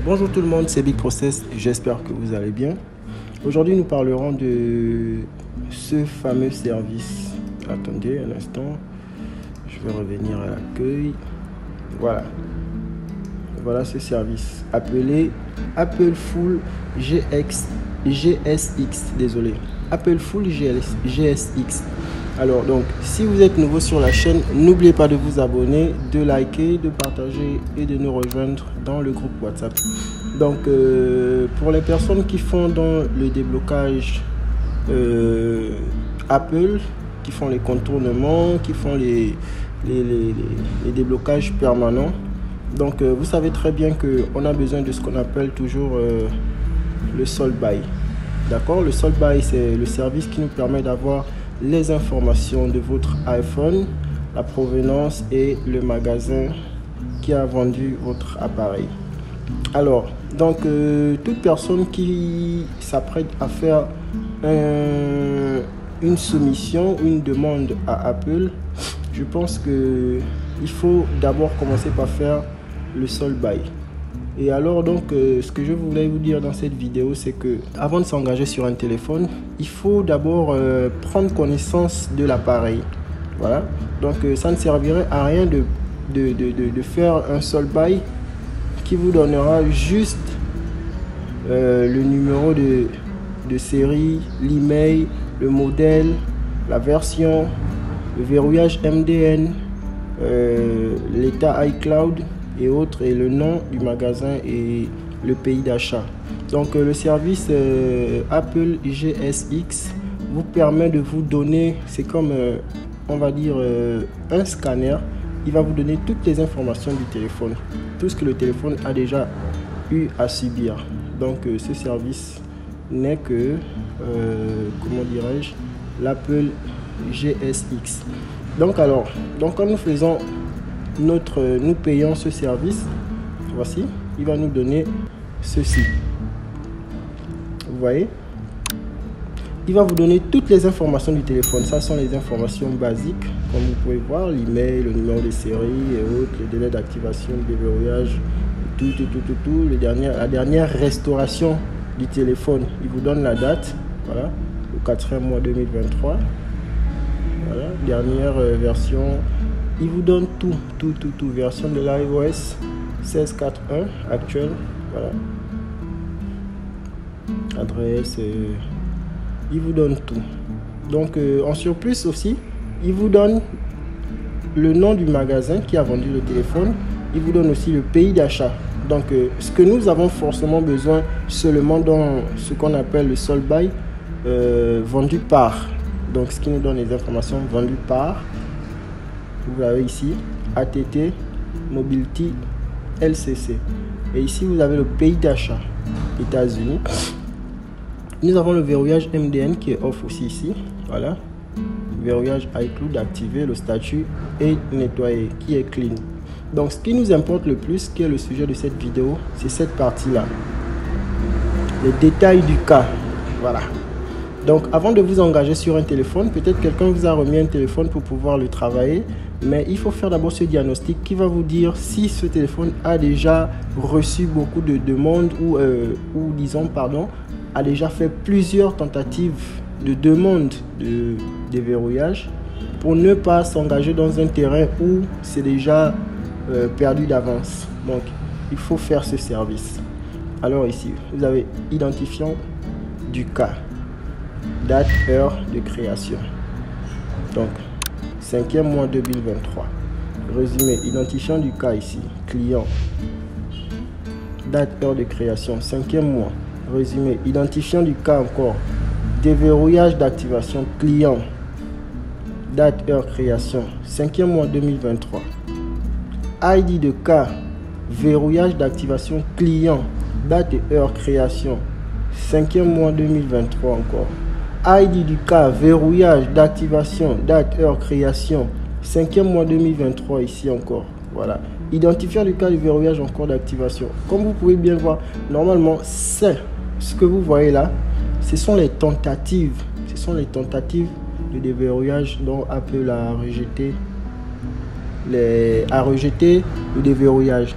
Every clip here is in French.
Bonjour tout le monde, c'est Big Process, j'espère que vous allez bien. Aujourd'hui nous parlerons de ce fameux service. Attendez un instant, je vais revenir à l'accueil. Voilà ce service appelé Apple Full GSX, désolé, Apple Full GSX. Alors donc, si vous êtes nouveau sur la chaîne, n'oubliez pas de vous abonner, de liker, de partager et de nous rejoindre dans le groupe WhatsApp. Donc, pour les personnes qui font dans le déblocage Apple, qui font les contournements, qui font les déblocages permanents, donc vous savez très bien qu'on a besoin de ce qu'on appelle toujours le sold by. D'accord? Le sold by, c'est le service qui nous permet d'avoir les informations de votre iPhone, la provenance et le magasin qui a vendu votre appareil. Alors, donc, toute personne qui s'apprête à faire une soumission, une demande à Apple, je pense que il faut d'abord commencer par faire le sold by. Et alors donc, ce que je voulais vous dire dans cette vidéo, c'est que avant de s'engager sur un téléphone, il faut d'abord prendre connaissance de l'appareil. Voilà. Donc, ça ne servirait à rien de faire un sold by qui vous donnera juste le numéro de série, l'email, le modèle, la version, le verrouillage MDN, l'état iCloud et autres, et le nom du magasin et le pays d'achat. Donc le service Apple GSX vous permet de vous donner, c'est comme on va dire un scanner. Il va vous donner toutes les informations du téléphone, tout ce que le téléphone a déjà eu à subir. Donc ce service n'est que comment dirais-je, l'Apple GSX. Donc quand nous faisons nous payons ce service, voici, il va nous donner ceci. Vous voyez, il va vous donner toutes les informations du téléphone. Ça sont les informations basiques, comme vous pouvez voir, l'email, le numéro de série et autres, le délai d'activation, le déverrouillage, la dernière restauration du téléphone. Il vous donne la date, voilà, le 4e mois 2023. Voilà, dernière version. Il vous donne tout, version de l'iOS 16.4.1 actuelle, voilà. Adresse, il vous donne tout. Donc en surplus aussi, il vous donne le nom du magasin qui a vendu le téléphone. Il vous donne aussi le pays d'achat. Donc ce que nous avons forcément besoin seulement dans ce qu'on appelle le sold by, vendu par. Donc ce qui nous donne les informations vendues par. Vous l'avez ici, ATT, Mobility, LCC. Et ici, vous avez le pays d'achat, États-Unis. Nous avons le verrouillage MDN qui est off aussi ici. Voilà. Verrouillage iCloud activé, le statut est nettoyé, qui est clean. Donc, ce qui nous importe le plus, qui est le sujet de cette vidéo, c'est cette partie-là. Les détails du cas. Voilà. Donc, avant de vous engager sur un téléphone, peut-être quelqu'un vous a remis un téléphone pour pouvoir le travailler. Mais il faut faire d'abord ce diagnostic qui va vous dire si ce téléphone a déjà reçu beaucoup de demandes ou disons, pardon, a déjà fait plusieurs tentatives de demande de déverrouillage pour ne pas s'engager dans un terrain où c'est déjà perdu d'avance. Donc, il faut faire ce service. Alors ici, vous avez identifiant du cas, date, heure de création. Donc, 5e mois 2023. Résumé, identifiant du cas ici, client. Date, heure de création, 5e mois. Résumé, identifiant du cas encore. Déverrouillage d'activation, client. Date, heure, création, 5e mois 2023. ID de cas, verrouillage d'activation, client. Date et heure, création, 5e mois 2023 encore. ID du cas, verrouillage d'activation, date, heure, création, 5e mois 2023 ici encore. Voilà. Identifiant du cas de verrouillage encore d'activation. Comme vous pouvez bien voir, normalement, c'est ce que vous voyez là. Ce sont les tentatives. Ce sont les tentatives de déverrouillage dont Apple a rejeté le déverrouillage.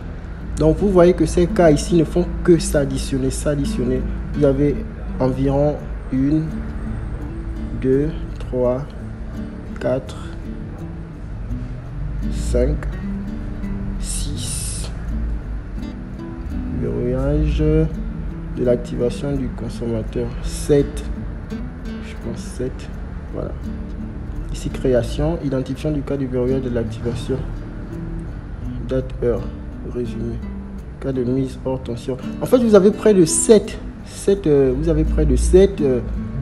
Donc vous voyez que ces cas ici ne font que s'additionner. Vous avez environ 1, 2, 3, 4, 5, 6. Verrouillage de l'activation du consommateur. 7. Je pense 7. Voilà. Ici, création, identifiant du cas du verrouillage de l'activation. Date, heure, résumé. Cas de mise hors tension. En fait, vous avez près de 7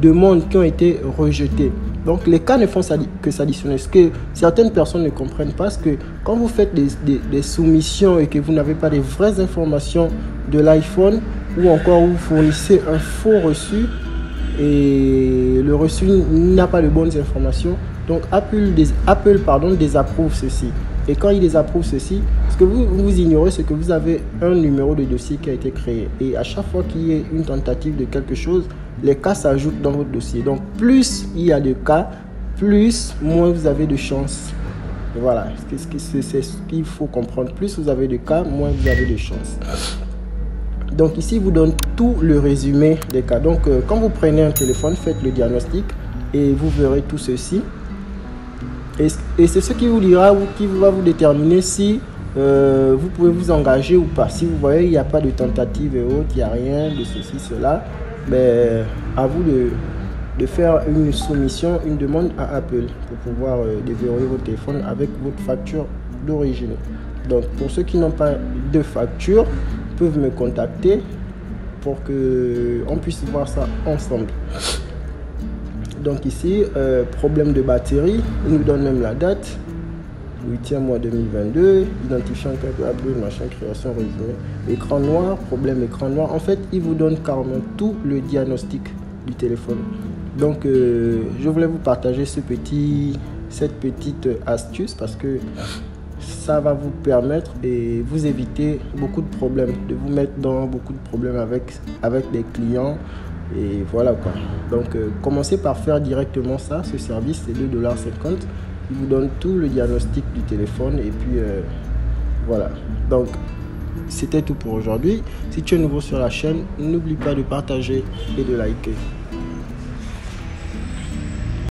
demandes qui ont été rejetées. Donc, les cas ne font que s'additionner. Ce que certaines personnes ne comprennent pas, c'est que quand vous faites des soumissions et que vous n'avez pas les vraies informations de l'iPhone, ou encore vous fournissez un faux reçu et le reçu n'a pas de bonnes informations, donc Apple désapprouve ceci. Et quand il désapprouve ceci, ce que vous ignorez, c'est que vous avez un numéro de dossier qui a été créé. Et à chaque fois qu'il y ait une tentative de quelque chose, les cas s'ajoutent dans votre dossier. Donc plus il y a de cas, moins vous avez de chances. Voilà, c'est ce qu'il faut comprendre. Plus vous avez de cas, moins vous avez de chances. Donc ici, il vous donne tout le résumé des cas. Donc quand vous prenez un téléphone, faites le diagnostic et vous verrez tout ceci. Et c'est ce qui vous dira, qui va vous déterminer si vous pouvez vous engager ou pas. Si vous voyez il n'y a pas de tentative et autres, il n'y a rien de ceci, cela, ben, à vous de faire une soumission, une demande à Apple pour pouvoir déverrouiller votre téléphone avec votre facture d'origine. Donc pour ceux qui n'ont pas de facture, peuvent me contacter pour qu'on puisse voir ça ensemble. Donc ici, problème de batterie, il nous donne même la date, 8e mois 2022, identifiant câble, machin, création, résumé, écran noir, problème écran noir. En fait, il vous donne carrément tout le diagnostic du téléphone. Donc, je voulais vous partager cette petite astuce parce que ça va vous permettre et vous éviter beaucoup de problèmes, de vous mettre dans beaucoup de problèmes avec des clients. Et voilà quoi. Donc commencez par faire directement ça. Ce service c'est 2,50 $. Il vous donne tout le diagnostic du téléphone. Et puis voilà. Donc c'était tout pour aujourd'hui. Si tu es nouveau sur la chaîne, n'oublie pas de partager et de liker.